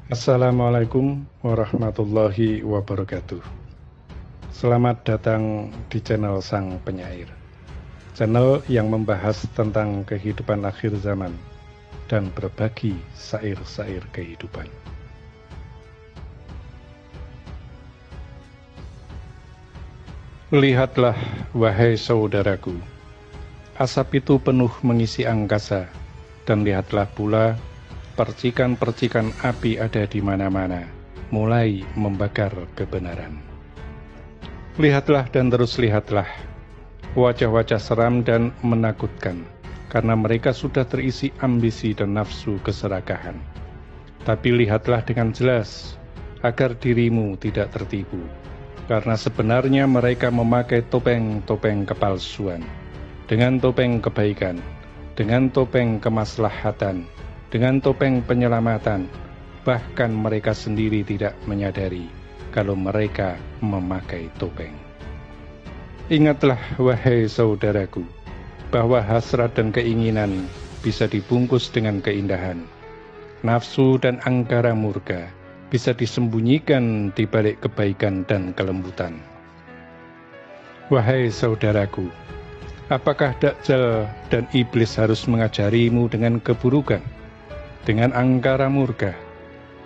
Assalamualaikum warahmatullahi wabarakatuh. Selamat datang di channel Sang Penyair, channel yang membahas tentang kehidupan akhir zaman dan berbagi syair-syair kehidupan. Lihatlah, wahai saudaraku, asap itu penuh mengisi angkasa, dan lihatlah pula percikan-percikan api ada di mana-mana, mulai membakar kebenaran. Lihatlah dan terus lihatlah, wajah-wajah seram dan menakutkan, karena mereka sudah terisi ambisi dan nafsu keserakahan. Tapi lihatlah dengan jelas, agar dirimu tidak tertipu, karena sebenarnya mereka memakai topeng-topeng kepalsuan, dengan topeng kebaikan, dengan topeng kemaslahatan, dengan topeng penyelamatan, bahkan mereka sendiri tidak menyadari kalau mereka memakai topeng. Ingatlah, wahai saudaraku, bahwa hasrat dan keinginan bisa dibungkus dengan keindahan. Nafsu dan angkara murka bisa disembunyikan di balik kebaikan dan kelembutan. Wahai saudaraku, apakah Dajjal dan iblis harus mengajarimu dengan keburukan, dengan angkara murka,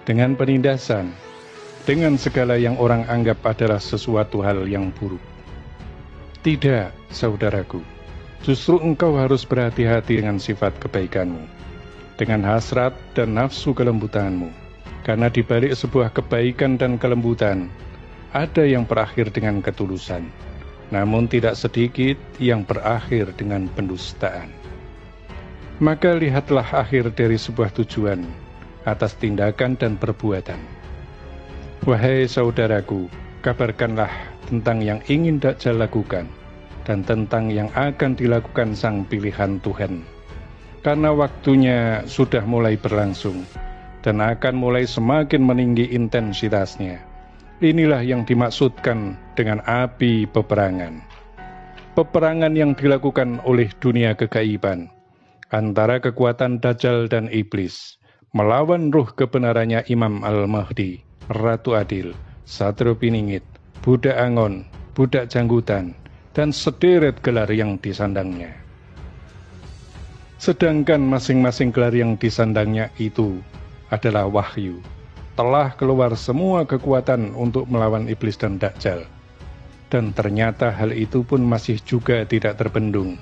dengan penindasan, dengan segala yang orang anggap adalah sesuatu hal yang buruk? Tidak, saudaraku. Justru engkau harus berhati-hati dengan sifat kebaikanmu, dengan hasrat dan nafsu kelembutanmu, karena di balik sebuah kebaikan dan kelembutan, ada yang berakhir dengan ketulusan, namun tidak sedikit yang berakhir dengan pendustaan. Maka lihatlah akhir dari sebuah tujuan atas tindakan dan perbuatan. Wahai saudaraku, kabarkanlah tentang yang ingin Dajjal lakukan dan tentang yang akan dilakukan sang pilihan Tuhan. Karena waktunya sudah mulai berlangsung dan akan mulai semakin meninggi intensitasnya. Inilah yang dimaksudkan dengan api peperangan. Peperangan yang dilakukan oleh dunia kegaiban antara kekuatan Dajjal dan iblis melawan ruh kebenarannya Imam Al-Mahdi, Ratu Adil, Satrio Piningit, Budak Angon, Budak Janggutan, dan sederet gelar yang disandangnya. Sedangkan masing-masing gelar yang disandangnya itu adalah wahyu. Telah keluar semua kekuatan untuk melawan iblis dan Dajjal. Dan ternyata hal itu pun masih juga tidak terbendung,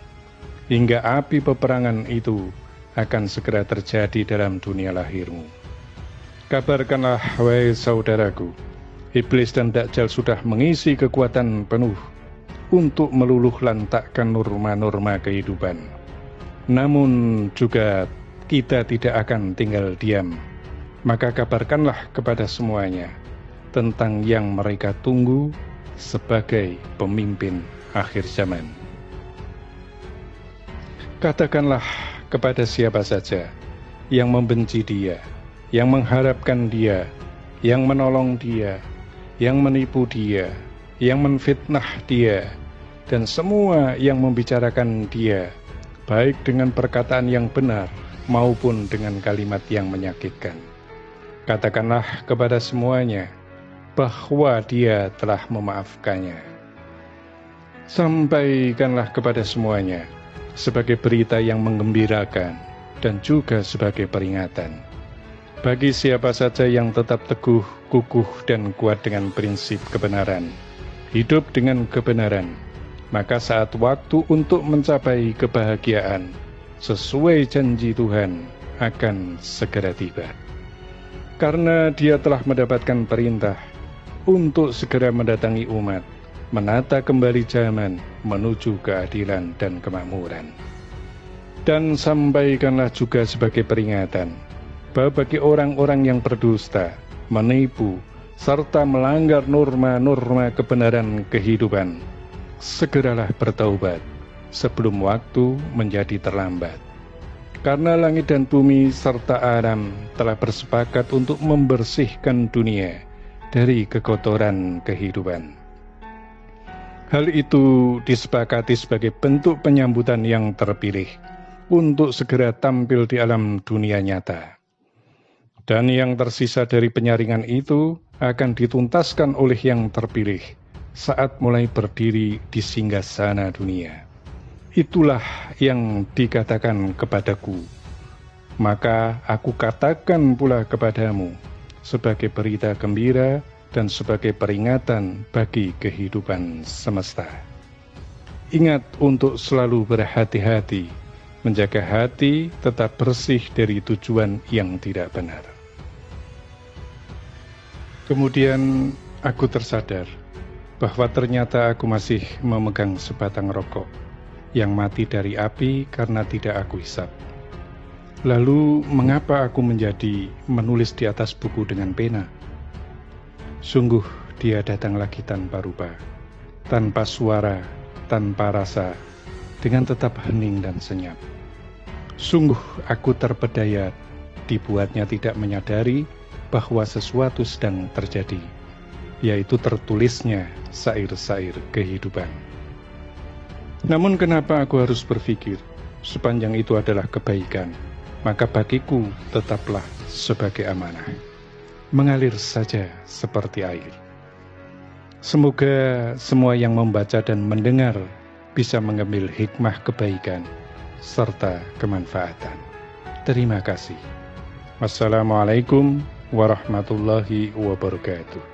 hingga api peperangan itu akan segera terjadi dalam dunia lahirmu. Kabarkanlah, wahai saudaraku, iblis dan Dajjal sudah mengisi kekuatan penuh untuk meluluh lantakkan norma-norma kehidupan. Namun juga kita tidak akan tinggal diam. Maka kabarkanlah kepada semuanya tentang yang mereka tunggu sebagai pemimpin akhir zaman. Katakanlah kepada siapa saja yang membenci dia, yang mengharapkan dia, yang menolong dia, yang menipu dia, yang menfitnah dia, dan semua yang membicarakan dia, baik dengan perkataan yang benar maupun dengan kalimat yang menyakitkan. Katakanlah kepada semuanya bahwa dia telah memaafkannya. Sampaikanlah kepada semuanya sebagai berita yang menggembirakan dan juga sebagai peringatan. Bagi siapa saja yang tetap teguh, kukuh, dan kuat dengan prinsip kebenaran, hidup dengan kebenaran, maka saat waktu untuk mencapai kebahagiaan sesuai janji Tuhan akan segera tiba. Karena dia telah mendapatkan perintah untuk segera mendatangi umat, menata kembali zaman menuju keadilan dan kemakmuran. Dan sampaikanlah juga sebagai peringatan bahwa bagi orang-orang yang berdusta, menipu, serta melanggar norma-norma kebenaran kehidupan, segeralah bertaubat sebelum waktu menjadi terlambat. Karena langit dan bumi serta alam telah bersepakat untuk membersihkan dunia dari kekotoran kehidupan. Hal itu disepakati sebagai bentuk penyambutan yang terpilih untuk segera tampil di alam dunia nyata. Dan yang tersisa dari penyaringan itu akan dituntaskan oleh yang terpilih saat mulai berdiri di singgasana dunia. Itulah yang dikatakan kepadaku. Maka aku katakan pula kepadamu sebagai berita gembira dan sebagai peringatan bagi kehidupan semesta. Ingat untuk selalu berhati-hati, menjaga hati tetap bersih dari tujuan yang tidak benar. Kemudian aku tersadar bahwa ternyata aku masih memegang sebatang rokok yang mati dari api karena tidak aku hisap. Lalu mengapa aku menjadi menulis di atas buku dengan pena? Sungguh dia datang lagi tanpa rupa, tanpa suara, tanpa rasa, dengan tetap hening dan senyap. Sungguh aku terpedaya dibuatnya tidak menyadari bahwa sesuatu sedang terjadi, yaitu tertulisnya syair-syair kehidupan. Namun kenapa aku harus berpikir sepanjang itu adalah kebaikan, maka bagiku tetaplah sebagai amanah, mengalir saja seperti air. Semoga semua yang membaca dan mendengar bisa mengambil hikmah kebaikan serta kemanfaatan. Terima kasih. Wassalamualaikum warahmatullahi wabarakatuh.